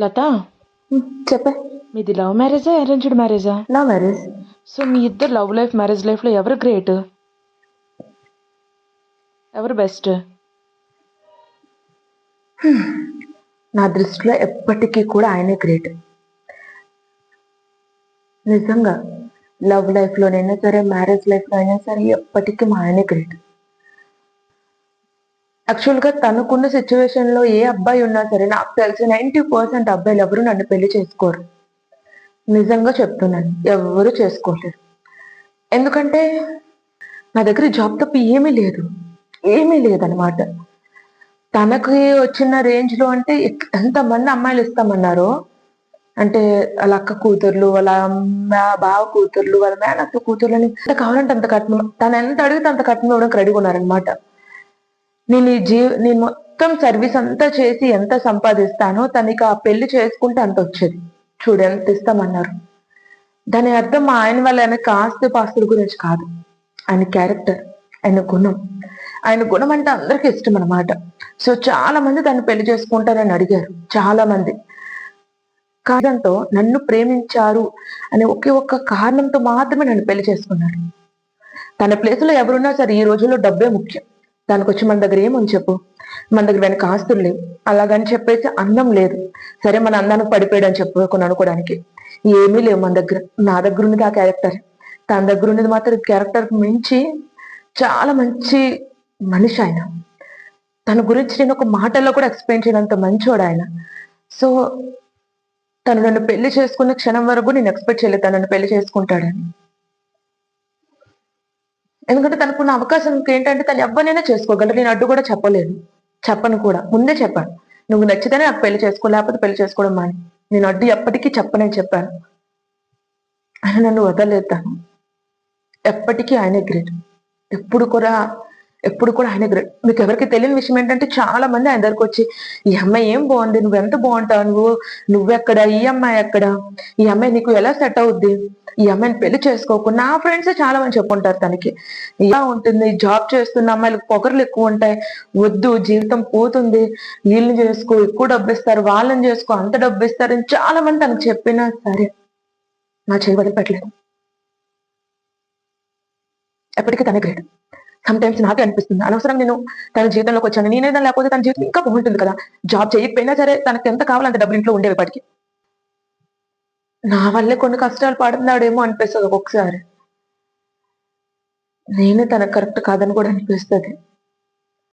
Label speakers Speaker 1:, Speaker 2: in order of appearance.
Speaker 1: లత,
Speaker 2: చెప్పే.
Speaker 1: మీది లవ్ మ్యారేజా అరేంజ్డ్ మ్యారేజా?
Speaker 2: Love marriage.
Speaker 1: సో మీ ఇద్దరు లవ్ లైఫ్ మ్యారేజ్ లైఫ్లో ఎవరు గ్రేట్, ఎవరు బెస్ట్?
Speaker 2: నా దృష్టిలో ఎప్పటికీ కూడా ఆయనే గ్రేట్. నిజంగా లవ్ లైఫ్లోనైనా సరే, మ్యారేజ్ లైఫ్లో అయినా సరే, ఎప్పటికీ మా ఆయనే గ్రేట్. యాక్చువల్గా తనకున్న సిచ్యువేషన్లో ఏ అబ్బాయి ఉన్నా సరే, నాకు తెలిసి 90% అబ్బాయిలు ఎవరు నన్ను పెళ్లి చేసుకోరు. నిజంగా చెప్తున్నాను, ఎవరు చేసుకోలేరు. ఎందుకంటే నా దగ్గర జాబ్ తప్ప ఏమీ లేదనమాట. తనకి వచ్చిన రేంజ్ లో అంటే ఎంతమంది అమ్మాయిలు ఇస్తామన్నారో, అంటే వాళ్ళ అక్క కూతుర్లు, వాళ్ళ బావ కూతుర్లు, వాళ్ళ మేనత్త కూతుర్లని ఎంత కావాలంటే అంత కట్నం, తను ఎంత అడిగితే అంత కట్నం ఇవ్వడానికి రెడీగా ఉన్నారనమాట. నేను మొత్తం సర్వీస్ అంతా చేసి ఎంత సంపాదిస్తానో తనకి ఆ పెళ్లి చేసుకుంటే అంత వచ్చేది. చూడు ఎంత ఇస్తామన్నారు. దాని అర్థం మా ఆయన వల్ల ఆయనకి ఆస్తి పాస్తుల గురించి కాదు, ఆయన క్యారెక్టర్, ఆయన గుణం అంటే అందరికి ఇష్టం అనమాట. సో చాలా మంది దాన్ని పెళ్లి చేసుకుంటారని అడిగారు, చాలా మంది. కారణంతో నన్ను ప్రేమించారు అనే ఒకే ఒక్క కారణంతో మాత్రమే నన్ను పెళ్లి చేసుకున్నారు. తన ప్లేస్ లో ఎవరున్నా సరే ఈ రోజుల్లో డబ్బే ముఖ్యం. దానికి వచ్చి మన దగ్గర ఏమని చెప్పు, మన దగ్గర వెనక ఆస్తులు లేవు, అలాగని చెప్పేసి అందం లేదు. సరే మన అందానికి పడిపోయాడు అని చెప్పుకొని అనుకోవడానికి ఏమీ లేవు మన దగ్గర. నా దగ్గర ఉన్నది ఆ క్యారెక్టర్, తన దగ్గర ఉన్నది మాత్రం క్యారెక్టర్ మించి చాలా మంచి మనిషి ఆయన. తన గురించి నేను ఒక మాటల్లో కూడా ఎక్స్ప్లెయిన్ చేయనంత మంచోడు ఆయన. సో తను నన్ను పెళ్లి చేసుకున్న క్షణం వరకు నేను ఎక్స్పెక్ట్ చేయలేదు తను నన్ను పెళ్లి చేసుకుంటాడని. ఎందుకంటే తనకున్న అవకాశం ఏంటంటే తను ఎవరినైనా చేసుకోగలరు. నేను అడ్డు కూడా చెప్పలేదు, చెప్పను కూడా. ముందే చెప్పాను, నువ్వు నచ్చితేనే నాకు పెళ్లి చేసుకో, లేకపోతే పెళ్లి చేసుకోవడం మాని. నేను అడ్డు ఎప్పటికీ చెప్పనని చెప్పాను. ఆయన నన్ను వదలలేదు. తను ఎప్పటికీ ఆయనే గ్రేట్. ఎప్పుడు కూడా ఆయన గ్రేట్. మీకు ఎవరికి తెలియని విషయం ఏంటంటే, చాలా మంది ఆయన దగ్గరకు వచ్చి ఈ అమ్మాయి ఏం బాగుంది, నువ్వెంత బాగుంటావు, నువ్వెక్కడ, ఈ అమ్మాయి ఎక్కడ, ఈ అమ్మాయి నీకు ఎలా సెట్ అవుద్ది, ఈ అమ్మాయిని పెళ్లి చేసుకోకు. నా ఫ్రెండ్స్ చాలా మంది చెప్పుకుంటారు తనకి ఇలా ఉంటుంది, జాబ్ చేస్తున్న అమ్మాయిలకు పొగర్లు ఎక్కువ ఉంటాయి, వద్దు జీవితం పోతుంది, వీళ్ళని చేసుకో, ఎక్కువ డబ్బు ఇస్తారు, వాళ్ళని చేసుకో, అంత డబ్బు ఇస్తారు అని చాలా మంది తనకు చెప్పినా సరే నా చేయి వదిలిపెట్టలేదు. ఎప్పటికీ తనే గ్రేట్. సమ్ టైమ్స్ నాకే అనిపిస్తుంది, అనవసరం నేను తన జీవితంలోకి వచ్చాను. నేనేదా లేకపోతే తన జీవితం ఇంకా బాగుంటుంది కదా. జాబ్ చేయకపోయినా సరే తనకి ఎంత కావాలంటే డబ్బులు ఇంట్లో ఉండేవి ఇప్పటికి. నా వల్లే కొన్ని కష్టాలు పడుతున్నాడేమో అనిపిస్తుంది ఒక్కొక్కసారి. నేనే తనకు కరెక్ట్ కాదని కూడా అనిపిస్తుంది.